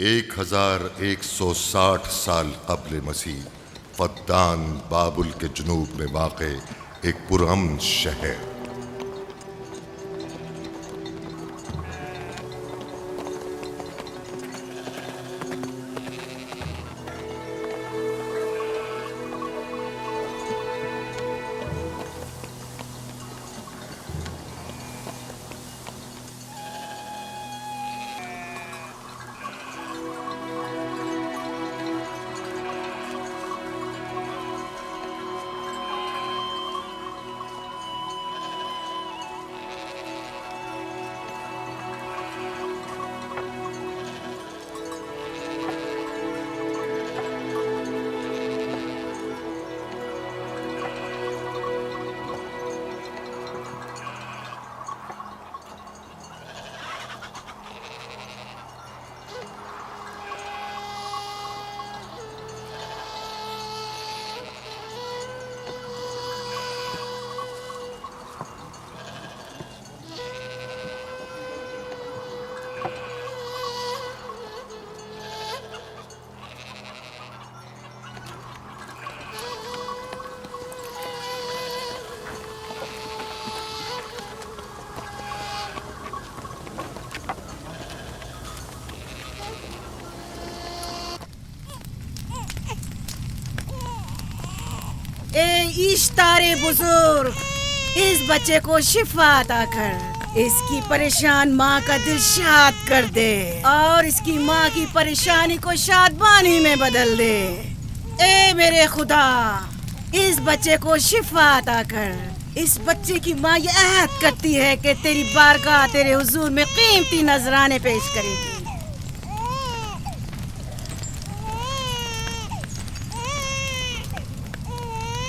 1160 سال قبل مسیح فدان بابل کے جنوب میں واقع ایک پرامن شہر۔ اے اشتار بزرگ، اس بچے کو شفا عطا کر، اس کی پریشان ماں کا دل شاد کر دے اور اس کی ماں کی پریشانی کو شادمانی میں بدل دے۔ اے میرے خدا، اس بچے کو شفا عطا کر۔ اس بچے کی ماں یہ عہد کرتی ہے کہ تیری بارگاہ تیرے حضور میں قیمتی نذرانے پیش کرے گی۔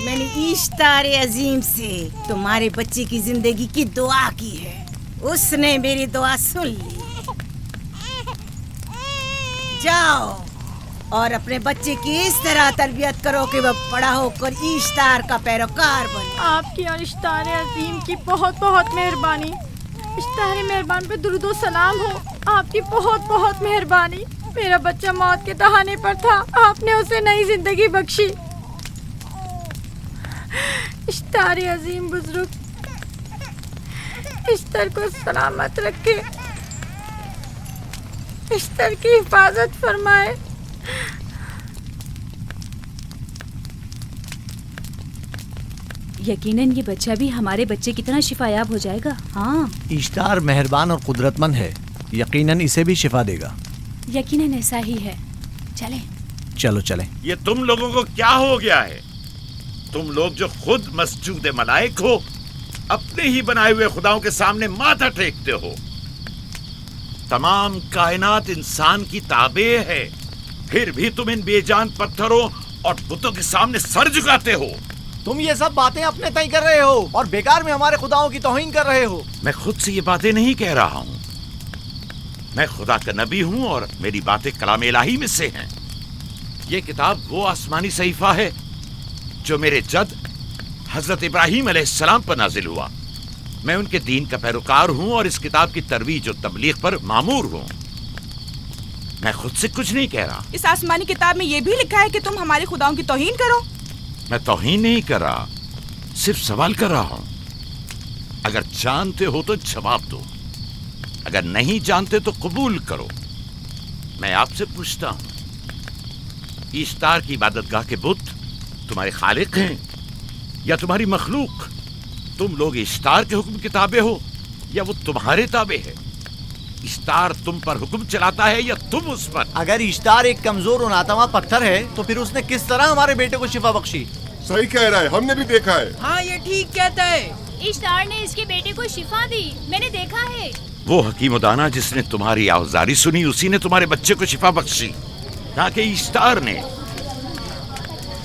میں نے اشتار عظیم سے تمہارے بچے کی زندگی کی دعا کی ہے، اس نے میری دعا سن لی۔ جاؤ اور اپنے بچے کی اس طرح تربیت کرو کہ وہ بڑا ہو کر اشتار کا پیروکار بنے۔ آپ کی اور اشتار عظیم کی بہت بہت مہربانی۔ اشتار مہربان پہ درود و سلام ہو، آپ کی بہت بہت مہربانی۔ میرا بچہ موت کے دہانے پر تھا، آپ نے اسے نئی زندگی بخشی۔ اشتار عظیم بزرگ اشتر کو سلامت رکھے، اشتر کی حفاظت فرمائے۔ یقیناً یہ بچہ بھی ہمارے بچے کی طرح شفا یاب ہو جائے گا۔ ہاں، اشتار مہربان اور قدرت مند ہے، یقیناً اسے بھی شفا دے گا۔ یقیناً ایسا ہی ہے۔ چلیں چلو چلیں۔ یہ تم لوگوں کو کیا ہو گیا ہے؟ تم لوگ جو خود مسجود ملائک ہو، اپنے ہی بنائے ہوئے خداؤں کے سامنے ماتھا ٹیکتے ہو۔ تمام کائنات انسان کی تابع ہے، پھر بھی تم ان بے جان پتھروں اور بتوں کے سامنے سر جھکاتے ہو۔ تم یہ سب باتیں اپنے تئیں کر رہے ہو اور بیکار میں ہمارے خداؤں کی توہین کر رہے ہو۔ میں خود سے یہ باتیں نہیں کہہ رہا ہوں، میں خدا کا نبی ہوں اور میری باتیں کلام الہی میں سے ہیں۔ یہ کتاب وہ آسمانی صحیفہ ہے جو میرے جد حضرت ابراہیم علیہ السلام پر نازل ہوا۔ میں ان کے دین کا پیروکار ہوں اور اس کتاب کی ترویج و تبلیغ پر مامور ہوں۔ میں خود سے کچھ نہیں کہہ رہا۔ اس آسمانی کتاب میں یہ بھی لکھا ہے کہ تم ہمارے خداؤں کی توہین کرو۔ میں توہین نہیں کر رہا، صرف سوال کر رہا ہوں۔ اگر جانتے ہو تو جواب دو، اگر نہیں جانتے تو قبول کرو۔ میں آپ سے پوچھتا ہوں، اشتار کی عبادت گاہ کے بت تمہارے خالق ہیں یا تمہاری مخلوق؟ تم لوگ اشتار کے حکم کے تابع ہو یا وہ تمہارے تابع ہے؟ اشتار تم پر حکم چلاتا ہے یا تم اس پر؟ اگر اشتار ایک کمزور اور ناتواں پتھر ہے تو پھر اس نے کس طرح ہمارے بیٹے کو شفا بخشی؟ صحیح کہہ رہا ہے، ہم نے بھی دیکھا ہے۔ ہاں یہ ٹھیک کہتا ہے۔ اشتار نے اس کے بیٹے کو شفا دی، میں نے دیکھا ہے۔ وہ حکیم و دانا جس نے تمہاری آوازاری سنی، اسی نے تمہارے بچے کو شفا بخشی، نہ کہ اشتار نے۔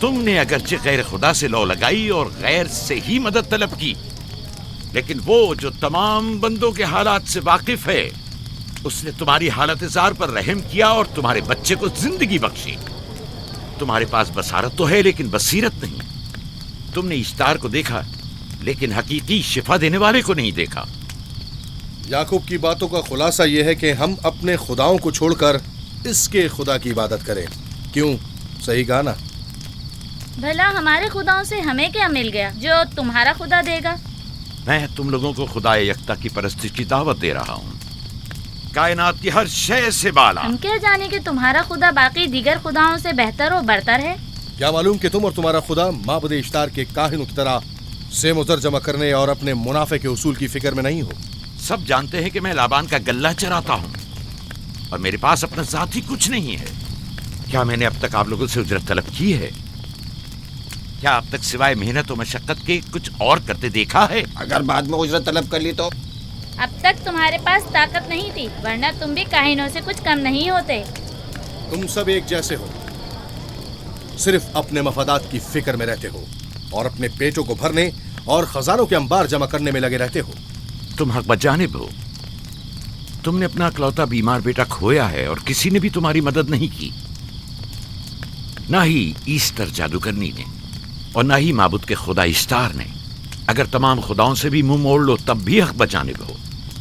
تم نے اگرچہ غیر خدا سے لو لگائی اور غیر سے ہی مدد طلب کی، لیکن وہ جو تمام بندوں کے حالات سے واقف ہے، اس نے تمہاری حالت زار پر رحم کیا اور تمہارے بچے کو زندگی بخشی۔ تمہارے پاس بصارت تو ہے لیکن بصیرت نہیں۔ تم نے اشتار کو دیکھا لیکن حقیقی شفا دینے والے کو نہیں دیکھا۔ یعقوب کی باتوں کا خلاصہ یہ ہے کہ ہم اپنے خداؤں کو چھوڑ کر इसके खुदा की इबादत करें। क्यों? सही कहा ना? भला हमारे खुदाओं से हमें क्या मिल गया जो तुम्हारा खुदा देगा? मैं तुम लोगों को खुदा यकता की परस्ती की दावत दे रहा हूँ, कायनात की हर शय से बाला। हम क्या जाने कि तुम्हारा खुदा बाकी दीगर खुदाओं से बेहतर और बरतर है। क्या मालूम कि तुम और तुम्हारा खुदा माबुद इश्तार के काहिनों की तरह सेम उज़र जमा करने और अपने मुनाफे के उसूल की फिक्र में नहीं हो। सब जानते हैं कि मैं लाबान का गल्ला चराता हूँ और मेरे पास अपना ज़ाती कुछ नहीं है। क्या मैंने अब तक आप लोगों से उजरत तलब की है? क्या अब तक सिवाय मेहनत और मशक्कत के कुछ और करते देखा है? अगर बाद में उजरत तलब कर ली तो? अब तक तुम्हारे पास ताकत नहीं थी, वरना तुम भी काहिनों से कुछ कम नहीं होते। तुम सब एक जैसे हो, सिर्फ अपने मफादात की फिक्र में रहते हो और अपने पेटों को भरने और खजानों के अंबार जमा करने में लगे रहते हो। तुम हक बजानिब हो। तुमने अपना इकलौता बीमार बेटा खोया है और किसी ने भी तुम्हारी मदद नहीं की, ना ही ईस्टर जादूगरनी ने और ना ही माबुद के खुदा इश्तार ने। अगर तमाम खुदाओं से भी मुंह मोड़ लो तब भी हक बजानिब हो।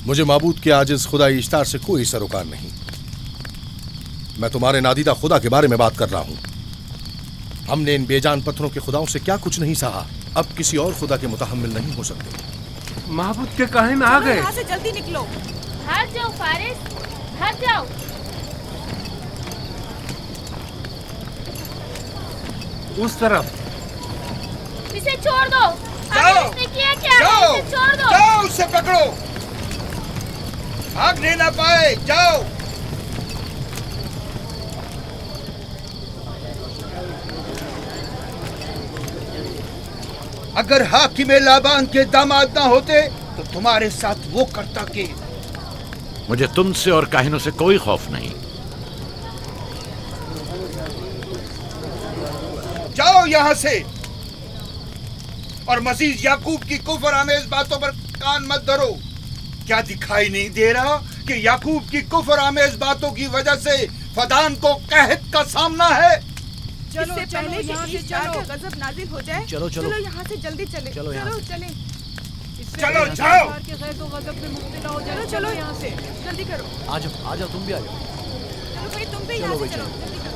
मुझे माबूद के आजिज खुदा इश्तार से कोई सरोकार नहीं। मैं तुम्हारे नादीदा खुदा के बारे में बात कर रहा हूँ। हमने इन बेजान पत्थरों के खुदाओं से क्या कुछ नहीं सहा, अब किसी और खुदा के मुतहम्मिल नहीं हो सकते। माबूद के काहिन आ गए। यहाँ से जल्दी निकलो। भाग जाओ फारिस, भाग जाओ। उस तरफ इसे छोड़ दो। जाओ, इसने किया क्या? जाओ, इसे छोड़ दो। जाओ, उसे पकड़ो, भागने ना पाए। जाओ। अगर हाकिम लाबान के दामाद ना होते तो तुम्हारे साथ वो करता के। मुझे तुमसे और काहिनों से कोई खौफ नहीं। जाओ यहाँ से और मजीद याकूब की कुफर आमेज बातों पर कान मत धरो। क्या दिखाई नहीं दे रहा कि याकूब की कुफर आमेज बातों की वजह से फदान को कहत का सामना है? इससे पहले कि इश्तार का गजब नाजिल हो जाए, चलो, चलो। चलो यहाँ से जल्दी चले। चलो यहाँ से। चले। चलो, जाओ। चलो चलो यहाँ से जल्दी करो। आ जाओ, तुम भी आ जाओ। चलो भाई, तुम भी यहाँ से चलो, जल्दी करो।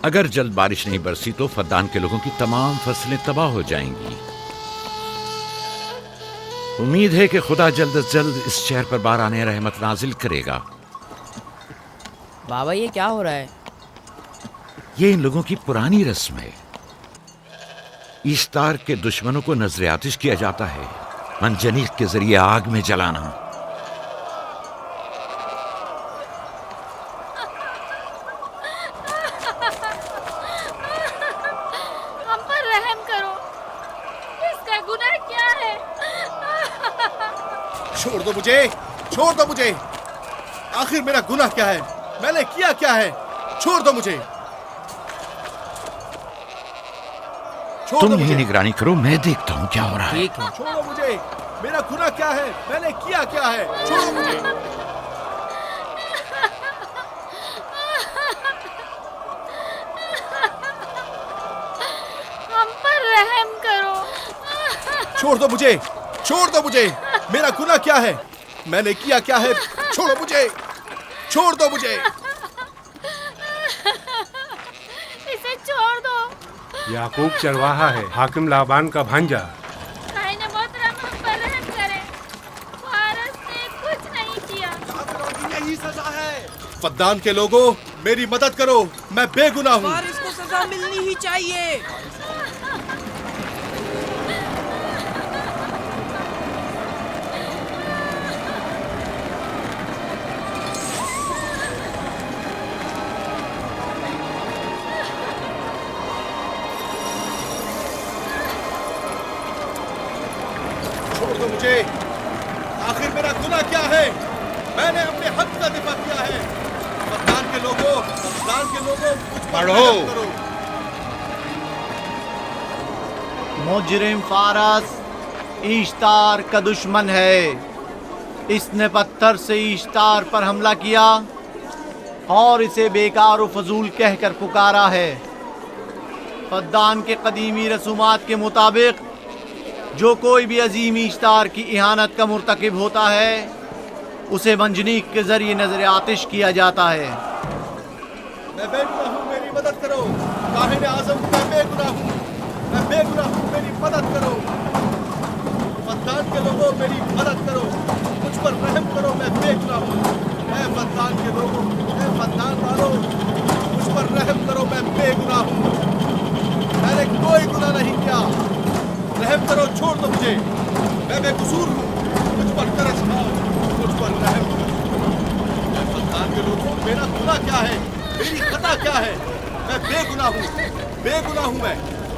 अगर जल्द बारिश नहीं बरसी तो फद्दान के लोगों की तमाम फसलें तबाह हो जाएंगी। उम्मीद है कि खुदा जल्द से जल्द इस शहर पर बाराने रहमत नाजिल करेगा। बाबा ये क्या हो रहा है? ये इन लोगों की पुरानी रस्म है। ईस्तार के दुश्मनों को नजर आतिश किया जाता है, मंजनीक के जरिए आग में जलाना। हम पर रहम करो, इसका गुनाह क्या है? छोड़ दो मुझे, छोड़ दो मुझे। आखिर मेरा गुनाह क्या है? मैंने किया क्या है? छोड़ दो मुझे। तुम ही निगरानी करो, मैं देखता हूँ क्या हो रहा है। ठीक है। छोड़ो मुझे। मेरा गुनाह क्या है? मैंने किया क्या है? छोड़ो मुझे। हम पर रहम करो। छोड़ दो मुझे, छोड़ दो मुझे। मेरा गुनाह क्या है? मैंने किया क्या है? छोड़ो मुझे, छोड़ दो मुझे। इसे छोड़ दो। याकूब चरवाहा है, हाकिम लाबान का भांजा। कायने मोहतरम हम पर रहम करे। फारस ने कुछ नहीं किया। यही सजा है। फद्दान के लोगों, मेरी मदद करो, मैं बेगुनाह हूँ। फारिस को सजा मिलनी ही चाहिए। دو مجھے. آخر میرا گناہ کیا ہے؟ میں نے اپنے حق کا دفاع کیا ہے. افغان کے لوگوں مجھ پر رحم کرو. مجرم فارس ایشتار کا دشمن ہے. اس نے پتھر سے ایشتار پر حملہ کیا اور اسے بیکار و فضول کہہ کر پکارا ہے. فدان کے قدیمی رسومات کے مطابق جو کوئی بھی عظیم ایشتار کی اہانت کا مرتکب ہوتا ہے اسے منجنیق کے ذریعے نظر آتش کیا جاتا ہے. میں بے گناہ ہوں، میری مدد کرو. کاہن اعظم میں بے گناہ ہوں، میں بے گناہ ہوں، میری مدد کرو. فدان کے لوگوں میری مدد کرو، مجھ پر رحم کرو. میں بے گناہ ہوں. اے فدان کے لوگوں، اے فدان والوں، مجھ پر رحم کرو. میں بے گناہ ہوں، میں نے کوئی گناہ نہیں کیا. رحم کرو، چھوڑ دو مجھے. میں بے قصور ہوں، مجھ پر ترس کھاؤ، مجھ پر رحم کرو. اے فدان کے لوگوں، میرا گناہ کیا ہے؟ میری خطا کیا ہے؟ میں بے گناہ ہوں، بے گناہ ہوں. میں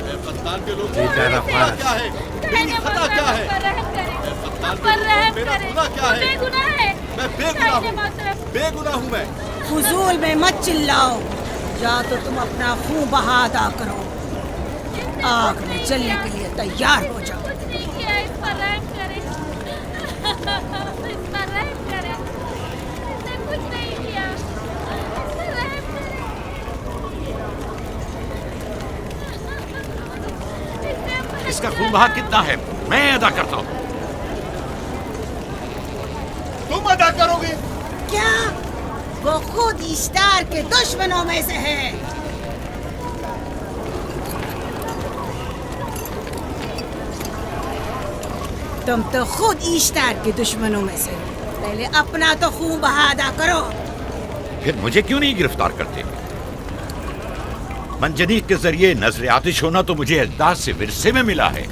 اے فدان کے لوگوں، میرا گناہ کیا ہے؟ میری خطا کیا ہے؟ اے فدان کے لوگوں، میرا گناہ کیا ہے؟ میں بے گناہ ہوں، بے گناہ ہوں. میں فضول میں مت چلاؤ، یا تو تم اپنا خون بہا ادا کرو. آگ میں جلنے کے لیے تیار ہو جاؤ. کچھ نہیں کیا، اس پر رحم کرے، اس پر رحم کرے. اس نے کچھ نہیں کیا، اس پر رحم کرے. اس کا خون بہا کتنا ہے میں ادا کرتا ہوں. تم ادا کرو گے؟ کیا وہ خود ایشتار کے دشمنوں میں سے ہے؟ تم تو خود ایشتار کے دشمنوں میں سے ہو. پہلے اپنا تو خون بہا ادا کرو. پھر مجھے کیوں نہیں گرفتار کرتے؟ منجنیق کے ذریعے نظر آتش ہونا تو مجھے اجداد سے ورثے میں ملا ہے.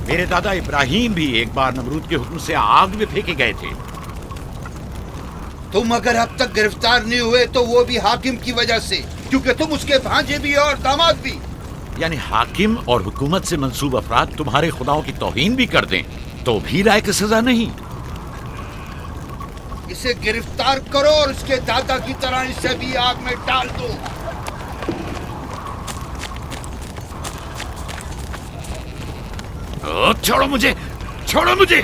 میرے دادا ابراہیم بھی ایک بار نمرود کے حکم سے آگ میں پھینکے گئے تھے. تم اگر اب تک گرفتار نہیں ہوئے تو وہ بھی حاکم کی وجہ سے، کیونکہ تم اس کے بھانجے بھی اور داماد بھی. یعنی حاکم اور حکومت سے منسوب افراد تمہارے خداؤں کی توہین بھی کر دیں تو بھی لائق سزا نہیں؟ اسے گرفتار کرو اور اس کے دادا کی طرح اسے بھی آگ میں ڈال دو. چھوڑو مجھے، چھوڑو مجھے،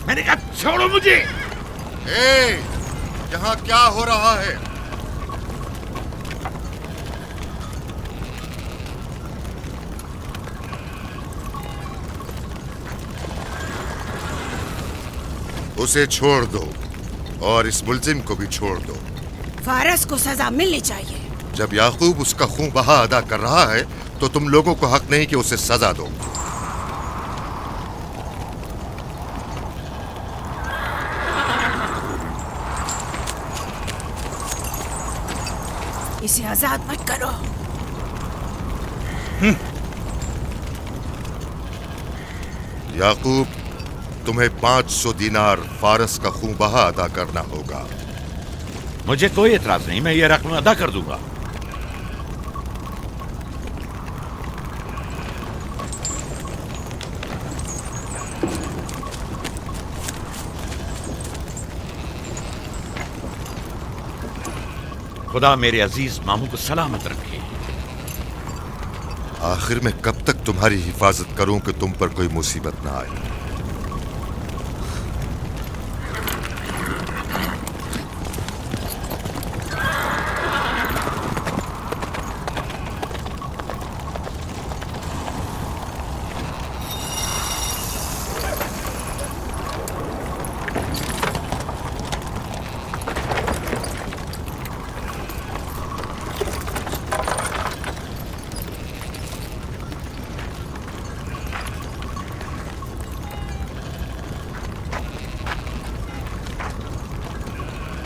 میں نے کہا چھوڑو مجھے. اے یہاں کیا ہو رہا ہے؟ اسے چھوڑ دو اور اس ملزم کو بھی چھوڑ دو. فارس کو سزا ملنی چاہیے. جب یعقوب اس کا خون بہا ادا کر رہا ہے تو تم لوگوں کو حق نہیں کہ اسے سزا دو. اسے آزاد مت کرو. یعقوب تمہیں 500 دینار فارس کا خون بہا ادا کرنا ہوگا. مجھے کوئی اعتراض نہیں، میں یہ رقم ادا کر دوں گا. خدا میرے عزیز ماموں کو سلامت رکھے. آخر میں کب تک تمہاری حفاظت کروں کہ تم پر کوئی مصیبت نہ آئے؟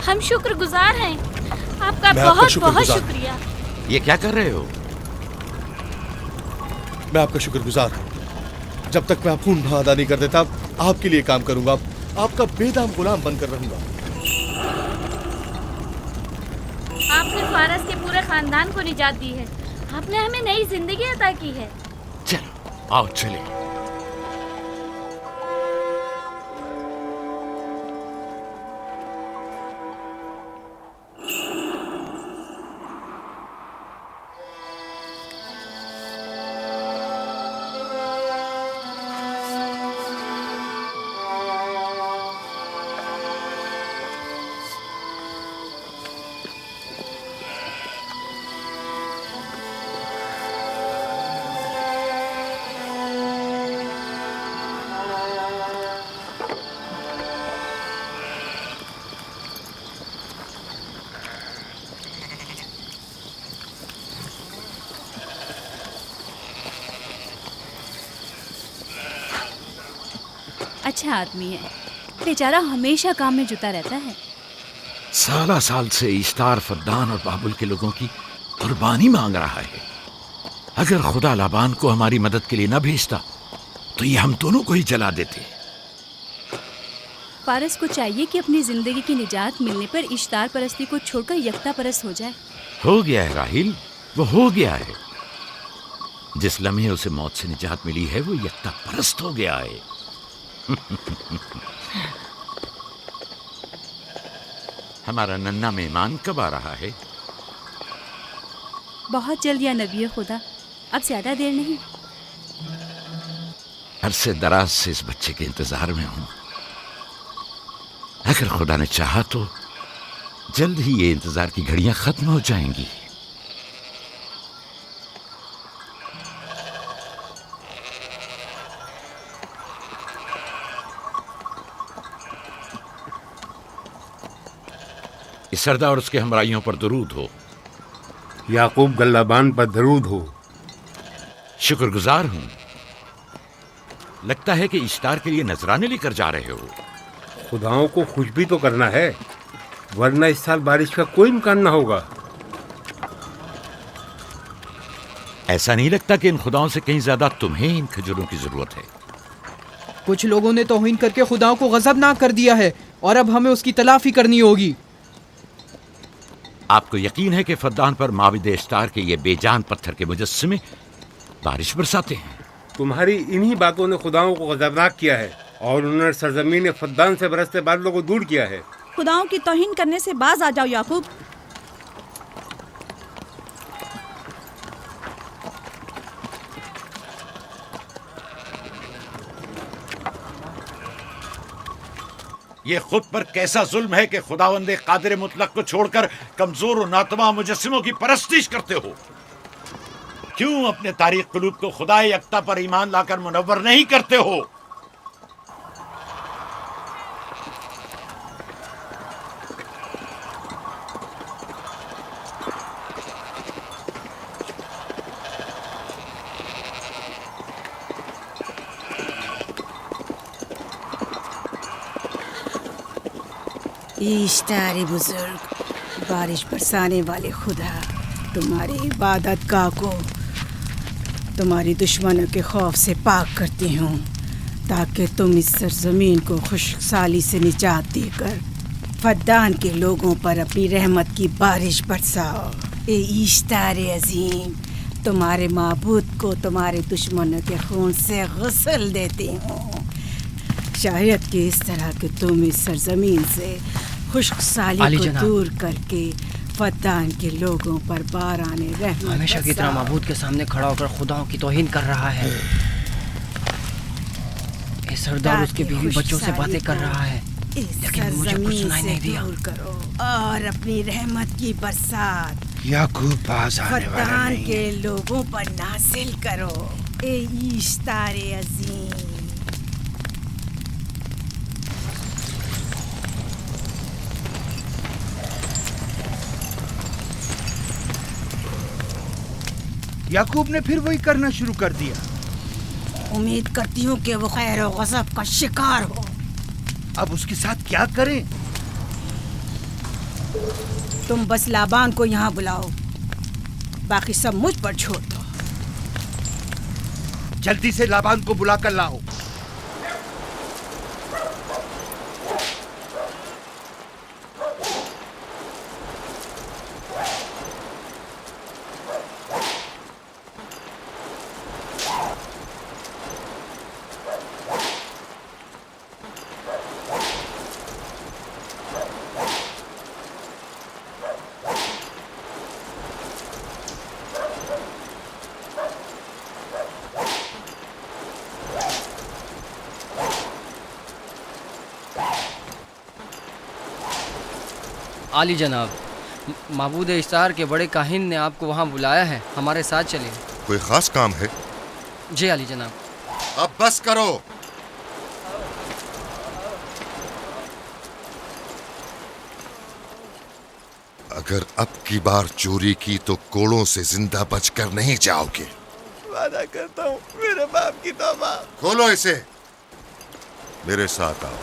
ہم شکر گزار ہیں، آپ کا بہت بہت شکریہ. یہ کیا کر رہے ہو؟ میں آپ کا شکر گزار ہوں. جب تک میں آپ خون بہا ادا نہیں کر دیتا آپ کے لیے کام کروں گا. آپ کا بے دام غلام بن کر رہوں گا. آپ نے فارس کے پورے خاندان کو نجات دی ہے. آپ نے ہمیں نئی زندگی عطا کی ہے. چلو آؤ چلے. اچھا آدمی ہے، بیچارہ ہمیشہ کام میں جتا رہتا ہے۔ سالہ سال سے اشتار فدان اور بابل کے لوگوں کی قربانی مانگ رہا ہے۔ اگر خدا لابان کو ہماری مدد کے لیے نہ بھیجتا تو یہ ہم دونوں کو ہی جلا دیتے۔ فارس کو چاہیے کہ اپنی زندگی کی نجات ملنے پر اشتار پرستی کو چھوڑ کر یکتا پرست ہو جائے۔ ہو گیا ہے راہیل، وہ ہو گیا ہے۔ جس لمحے اسے موت سے نجات ملی ہے وہ یکتا پرست ہو گیا ہے۔ ہمارا ننھا مہمان کب آ رہا ہے؟ بہت جلد یا نبی خدا، اب زیادہ دیر نہیں۔ عرصے دراز سے اس بچے کے انتظار میں ہوں۔ اگر خدا نے چاہا تو جلد ہی یہ انتظار کی گھڑیاں ختم ہو جائیں گی۔ اس سردار اور اس کے ہمراہیوں پر درود ہو۔ یعقوب گلابان پر درود ہو۔ شکر گزار ہوں۔ لگتا ہے کہ اشتار کے لیے نذرانے لے کر جا رہے ہو۔ خداؤں کو خوش بھی تو کرنا ہے، ورنہ اس سال بارش کا کوئی امکان نہ ہوگا۔ ایسا نہیں لگتا کہ ان خداؤں سے کہیں زیادہ تمہیں ان کھجوروں کی ضرورت ہے؟ کچھ لوگوں نے توہین کر کے خداؤں کو غضبناک کر دیا ہے اور اب ہمیں اس کی تلافی کرنی ہوگی۔ آپ کو یقین ہے کہ فدان پر معبد اشتار کے یہ بے جان پتھر کے مجسمے بارش برساتے ہیں؟ تمہاری انہی باتوں نے خداؤں کو غضبناک کیا ہے اور انہوں نے سرزمین فدان سے برستے بادلوں کو دور کیا ہے۔ خداؤں کی توہین کرنے سے باز آ جاؤ یعقوب۔ یہ خود پر کیسا ظلم ہے کہ خداوند قادر مطلق کو چھوڑ کر کمزور و ناتواں مجسموں کی پرستش کرتے ہو؟ کیوں اپنے تاریخ قلوب کو خدا یکتا پر ایمان لا کر منور نہیں کرتے ہو؟ اشتار بزرگ، بارش برسانے والے خدا، تمہاری عبادت گاہ کو تمہاری دشمنوں کے خوف سے پاک کرتی ہوں تاکہ تم اس سرزمین کو خشک سالی سے نجات دے کر فدان کے لوگوں پر اپنی رحمت کی بارش برساؤ۔ اے اشتار عظیم، تمہارے معبود کو تمہارے دشمنوں کے خون سے غسل دیتی ہوں، شاید کہ اس طرح کہ تم اس سرزمین سے خشک سالی کو دور کر کے فدان کے لوگوں پر باران رحمت ہمیشہ کی طرح معبود کے سامنے کھڑا ہو کر خداؤں کی توہین کر رہا ہے۔ اے سردار اس کے بیوی بچوں سے باتیں کر رہا ہے، لیکن مجھے کچھ سنائی نہیں دیا۔ دور کرو اور اپنی رحمت کی برسات یعقوب باز آنے والا فدان نہیں کے لوگوں پر نازل کرو۔ اے اشتار عظیم، یعقوب نے پھر وہی کرنا شروع کر دیا۔ امید کرتی ہوں کہ وہ خیر و غضب کا شکار ہو۔ اب اس کے ساتھ کیا کریں؟ تم بس لابان کو یہاں بلاؤ، باقی سب مجھ پر چھوڑ دو۔ جلدی سے لابان کو بلا کر لاؤ۔ عالی جناب، معبود اشتار کے بڑے کاہن نے آپ کو وہاں بلایا ہے، ہمارے ساتھ چلیں۔ کوئی خاص کام ہے؟ جی عالی جناب۔ اب بس کرو۔ اگر اب کی بار چوری کی تو کوڑوں سے زندہ بچ کر نہیں جاؤ گے۔ وعدہ کرتا ہوں، میرے باپ کی توبہ۔ کھولو اسے۔ मेरे साथ आओ।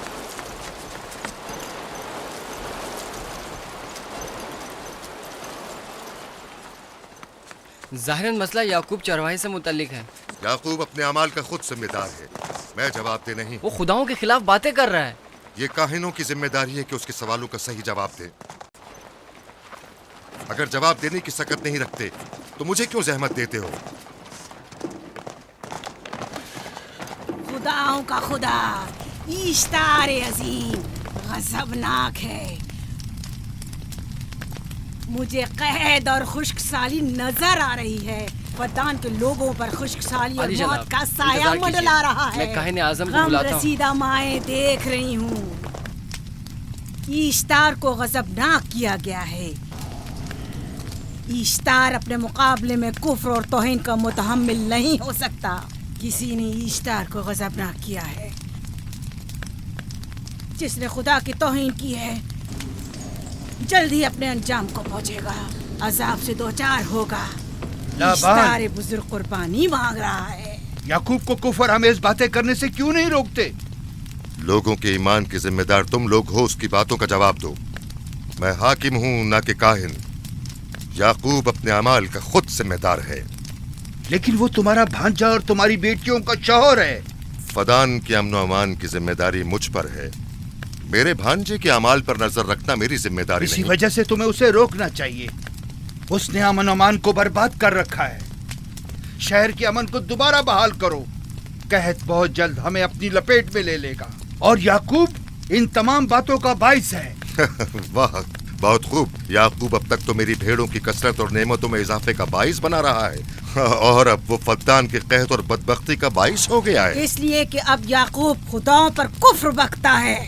ज़ाहिरन मसला याकूब चरवाहे से मुतल्लिक है। याकूब अपने अमाल का खुद जिम्मेदार है, मैं जवाब दे नहीं। वो खुदाओं के खिलाफ बातें कर रहा है। ये काहिनों की जिम्मेदारी है कि उसके सवालों का सही जवाब दे। अगर जवाब देने की सकत नहीं रखते तो मुझे क्यों जहमत देते हो? खुदाओं का खुदा इश्तार अजीम गजबनाक है। मुझे कैद और खुश्क साली नजर आ रही है। फद्दान के लोगों पर खुश्क साली और मौत का साया मंडला रहा है। मैं काहिन आज़म को गम बुलाता हूँ। रसीदा माएं देख रही हूँ। इश्तार को गजबनाक किया गया है। इश्तार अपने मुकाबले में कुफ्र और तौहीन का मुतहम्मिल नहीं हो सकता। किसी ने इश्तार को गजबनाक किया है। जिसने खुदा की तौहीन की है जल्द ही अपने अंजाम को पहुंचेगा, अजाब से दो चार होगा। इश्तार बुजुर्ग कुर्बानी मांग रहा है। याकूब को कुफर आमेज बातें करने से क्यों नहीं रोकते? लोगों के ईमान के जिम्मेदार तुम लोग हो, उसकी बातों का जवाब दो। मैं हाकिम हूँ ना कि काहिन। याकूब अपने अमाल का खुद जिम्मेदार है। लेकिन वो तुम्हारा भांजा और तुम्हारी बेटियों का शौहर है। फदान के अमन अमान की जिम्मेदारी मुझ पर है। मेरे भांजे के अमाल पर नजर रखना मेरी जिम्मेदारी इसी नहीं। वजह से तुम्हें उसे रोकना चाहिए। उसने अमन अमान को बर्बाद कर रखा है। शहर के अमन को दोबारा बहाल करो। कहत बहुत जल्द हमें अपनी लपेट में ले लेगा और याकूब इन तमाम बातों का बाइस है। वाह, बहुत खूब। याकूब अब तक तो मेरी भेड़ों की कसरत और नेमतों में इजाफे का बाइस बना रहा है और अब वो फद्दान के कहत और बदबख्ती का बाइस हो गया है। इसलिए कि अब याकूब खुदाओं पर कुफ्र बकता है।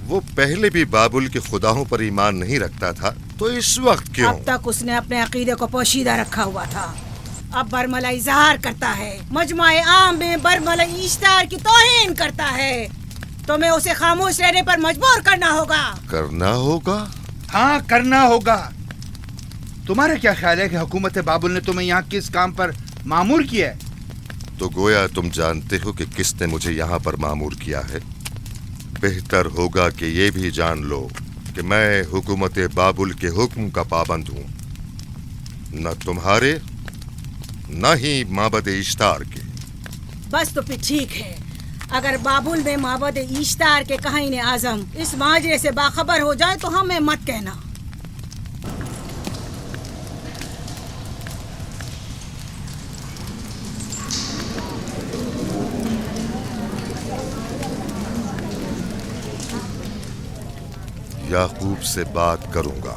वो पहले भी बाबुल के खुदाओं पर ईमान नहीं रखता था, तो इस वक्त क्यों? अब तक उसने अपने अकीदे को पोशीदा रखा हुआ था, अब बरमला इजहार करता है। मजमाए आम में बरमला इश्तार की तौहीन करता है। तुम्हें उसे खामोश रहने पर मजबूर करना होगा। करना होगा? हाँ, करना होगा। तुम्हारा क्या ख्याल है कि हुकूमत बाबुल ने तुम्हें यहाँ किस काम पर मामूर किया है? तो गोया तुम जानते हो कि किसने मुझे यहाँ पर मामूर किया है। बेहतर होगा कि ये भी जान लो कि मैं हुकूमत बाबुल के हुक्म का पाबंद हूँ, न तुम्हारे न ही माबद इश्तार के। बस तो फिर ठीक है। अगर बाबुल में माबद इश्तार के काहिन आजम इस माजरे से बाखबर हो जाए तो हमें मत कहना। याकूब से बात करूंगा।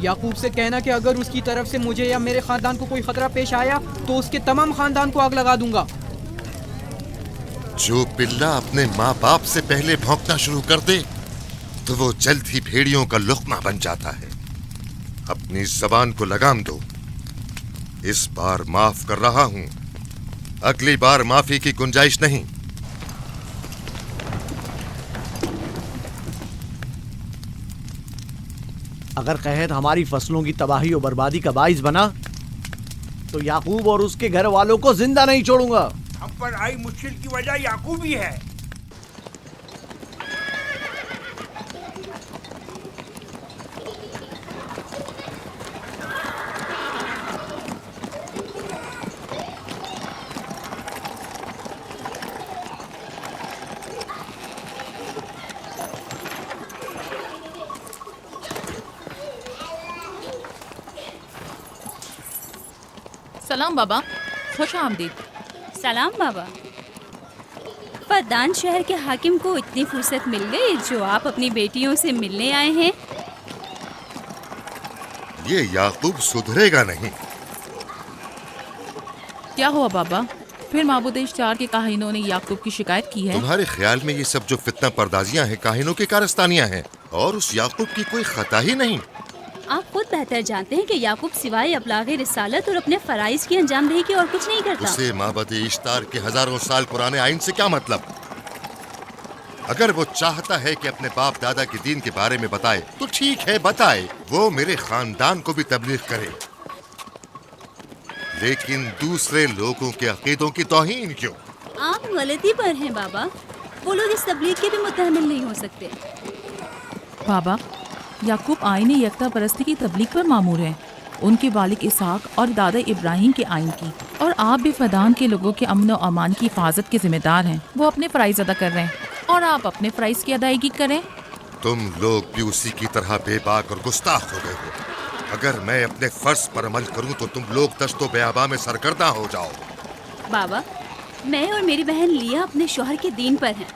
याकूब से कहना कि अगर उसकी तरफ से मुझे या मेरे खानदान को कोई खतरा पेश आया तो उसके तमाम खानदान को आग लगा दूंगा। जो पिल्ला अपने माँ बाप से पहले भौंकना शुरू कर दे तो वो जल्द ही भेड़ियों का लुक़मा बन जाता है। अपनी जबान को लगाम दो। इस बार माफ कर रहा हूँ, अगली बार माफी की गुंजाइश नहीं। अगर कहत हमारी फसलों की तबाही और बर्बादी का बाइस बना तो याकूब और उसके घर वालों को जिंदा नहीं छोड़ूंगा। हम पर आई मुश्किल की वजह याकूब ही है। सलाम बाबा, खुश आमदीद। सलाम बाबा। फद्दान शहर के हाकिम को इतनी फुर्सत मिल गई जो आप अपनी बेटियों से मिलने आए हैं। ये याकूब सुधरेगा नहीं। क्या हुआ बाबा? फिर माबूद इश्तार के काहिनों ने याकूब की शिकायत की है? तुम्हारे ख्याल में ये सब जो फितना पर्दाजियां हैं काहिनों की कारस्तानियां हैं और उस याकूब की कोई खता ही नहीं। आप खुद बेहतर जानते हैं कि याकूब सिवाय अबलागे रिसालत और अपने फराइज की अंजामदही के और कुछ नहीं करता। उसे माबद इश्तार के हजारों साल पुराने आइन से क्या मतलब? अगर वो चाहता है कि अपने बाप दादा के दीन के बारे में बताए तो ठीक है, बताए। वो मेरे खानदान को भी तबलीग करे, लेकिन दूसरे लोगों के अकीदों की तौहीन क्यों? आप गलती पर हैं बाबा। वो लोग इस तबलीग के भी मुतहम्मिल नहीं हो सकते। बाबा, याकूब आईन यकता परस्ती की तबलीग पर मामूर हैं, उनके वालिद इसहाक और दादा इब्राहिम के आइन की, और आप भी फदान के लोगों के अमन और अमान की हिफाजत के जिम्मेदार हैं। वो अपने फ़राइज़ अदा कर रहे हैं और आप अपने फ़राइज़ की अदायगी करें। तुम लोग भी उसी की तरह बेबाक और गुस्ताख हो गए हो। अगर मैं अपने फर्ज पर अमल करूं तो तुम लोग दश्तो बेआबा में सरगर्दा हो जाओ। बाबा, मैं और मेरी बहन लिया अपने शौहर के दीन पर हैं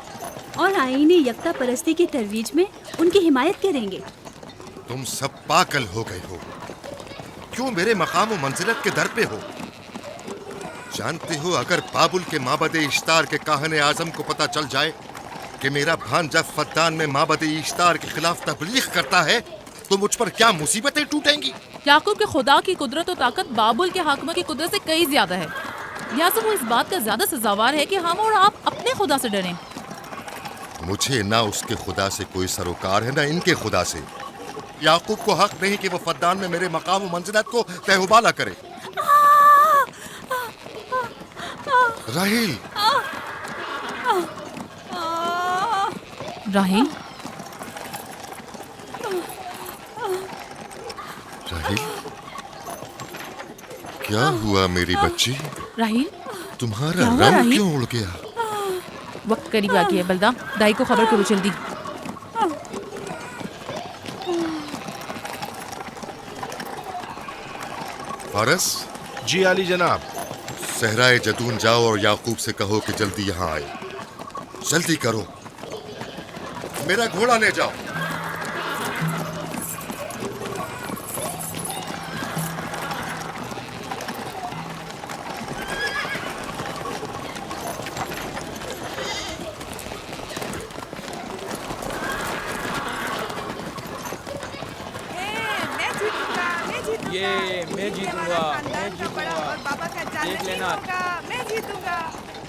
और आईन यकता परस्ती की तरवीज में उनकी हिमायत करेंगे। तुम सब पागल हो गए हो। क्यों मेरे मकाम और मंजिलत के दर पे हो? जानते हो, अगर बाबुल के माबद इश्तार के काहने आजम को पता चल जाए कि मेरा भांजा फद्दान में माबद इश्तार के खिलाफ तबलीग करता है तो मुझ पर क्या मुसीबतें टूटेंगी। याकूब के खुदा की कुदरत और ताकत बाबुल के हाकिम की कुदरत से कई ज्यादा है। या तो वो इस बात का ज्यादा सजावार है कि हम और आप अपने खुदा से डरें। मुझे ना उसके खुदा से कोई सरोकार है ना इनके खुदा से। याकूब को हक नहीं कि वो फद्दान में मेरे मकाम और मंजिलत को तहबाला करे। राहिल, राहिल, राहिल, क्या हुआ मेरी बच्ची? राहिल, तुम्हारा रंग क्यों उड़ गया? वक्त करीब आ गया है। बलदा, दाई को खबर करो जल्दी। फारस? जी आली जनाब। सहराए जदून जाओ और याकूब से कहो कि जल्दी यहाँ आए। जल्दी करो, मेरा घोड़ा ले जाओ। मैं जीतूंगा, मैं जीतूंगा। देख लेना, मैं जीतूंगा।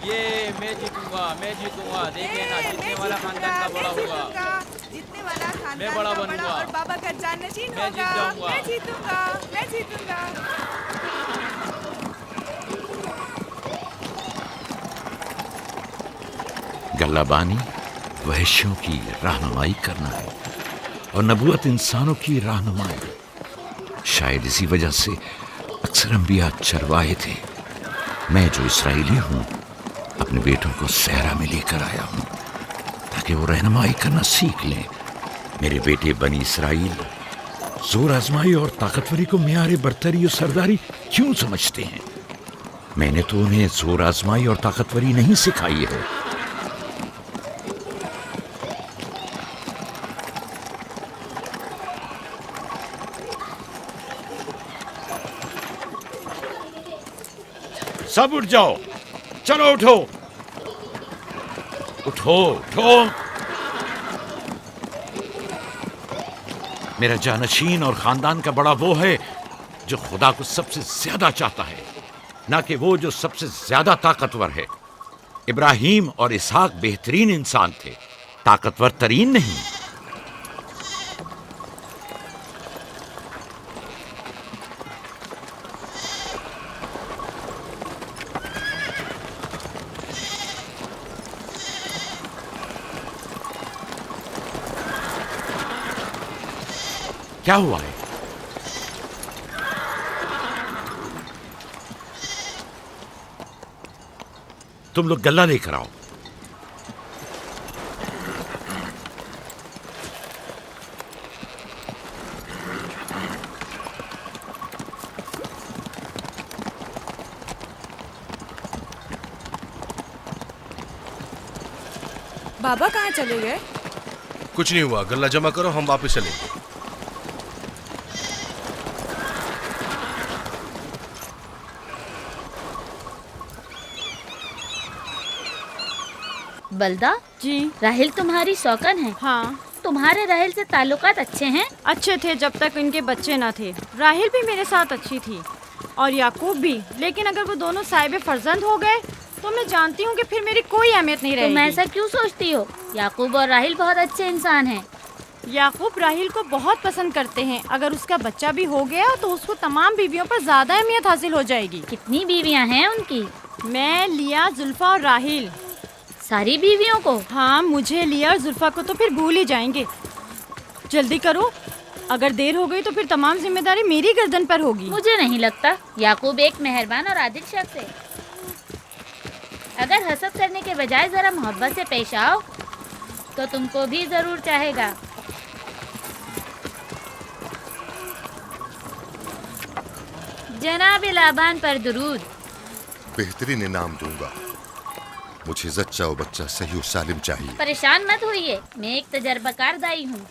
ये मैं जीतूंगा, मैं जीतूंगा। देख लेना, जीतने वाला खानदान का बड़ा होगा। जीतने वाला खानदान मैं बड़ा का बनूंगा और बाबा का जानशीन मैं जीत होगा। जाऊंगा। मैं जीतूंगा, मैं जीतूंगा। गल्लाबानी वहशियों की रहनुमाई करना है और नबूवत इंसानों की रहनुमाई। शायद इसी वजह से अक्सर अंबिया चरवाहे थे। मैं जो इसराइली हूँ अपने बेटों को सहरा में लेकर आया हूँ ताकि वो रहनुमाई करना सीख लें। मेरे बेटे बनी इसराइल जोर आजमाई और ताकतवरी को मियार बरतरी और सरदारी क्यों समझते हैं? मैंने तो उन्हें जोर आजमाई और ताकतवरी नहीं सिखाई है। सब उठ जाओ, चलो उठो, उठो, उठो। मेरा जानशीन और खानदान का बड़ा वो है जो खुदा को सबसे ज्यादा चाहता है, ना कि वो जो सबसे ज्यादा ताकतवर है। इब्राहिम और इसहाक बेहतरीन इंसान थे, ताकतवर तरीन नहीं। क्या हुआ है? तुम लोग गल्ला लेकर आओ। बाबा कहाँ चले गए? कुछ नहीं हुआ, गल्ला जमा करो, हम वापस चलेंगे। बलदा जी, राहिल तुम्हारी सौकन है। हाँ, तुम्हारे राहिल से ताल्लुकात अच्छे हैं? अच्छे थे जब तक इनके बच्चे ना थे। राहिल भी मेरे साथ अच्छी थी और याकूब भी, लेकिन अगर वो दोनों साहिब फर्जंद हो गए तो मैं जानती हूँ कि फिर मेरी कोई अहमियत नहीं रहेगी। तुम ऐसा क्यों सोचती हो? याकूब और राहिल बहुत अच्छे इंसान हैं। याकूब राहिल को बहुत पसंद करते हैं। अगर उसका बच्चा भी हो गया तो उसको तमाम बीवियों पर ज्यादा अहमियत हासिल हो जाएगी। कितनी बीवियां हैं उनकी? मैं, लिया, जुल्फा और राहिल। सारी बीवियों को? हाँ, मुझे, लिया और जुल्फा को तो फिर भूल ही जाएंगे। जल्दी करो, अगर देर हो गई तो फिर तमाम जिम्मेदारी मेरी गर्दन पर होगी। मुझे नहीं लगता। याकूब एक मेहरबान और आदिल शख्स है। अगर हसद करने के बजाय जरा मोहब्बत से पेश आओ तो तुमको भी जरूर चाहेगा। जनाब लाबान पर दुरूद। बेहतरीन इनाम दूंगा। मुझे जच्चा और बच्चा सही और सालिम चाहिए। परेशान मत होइए, मैं एक तजर्बाकार दाई हूँ।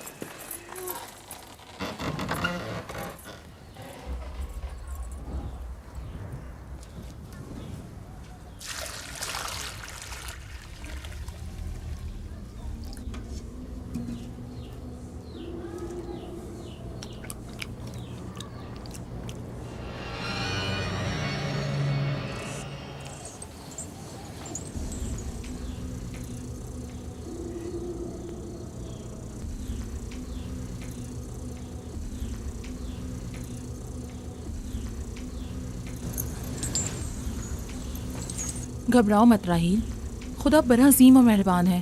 घबराओ मत राहील, खुदा बड़ा अजीम और मेहरबान है।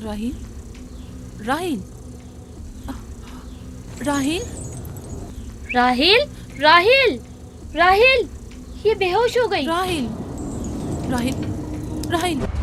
राहील, राहील, राहील, राहिल, राहिल, राहिल, ये बेहोश हो गई। राहील, राहील, राहील।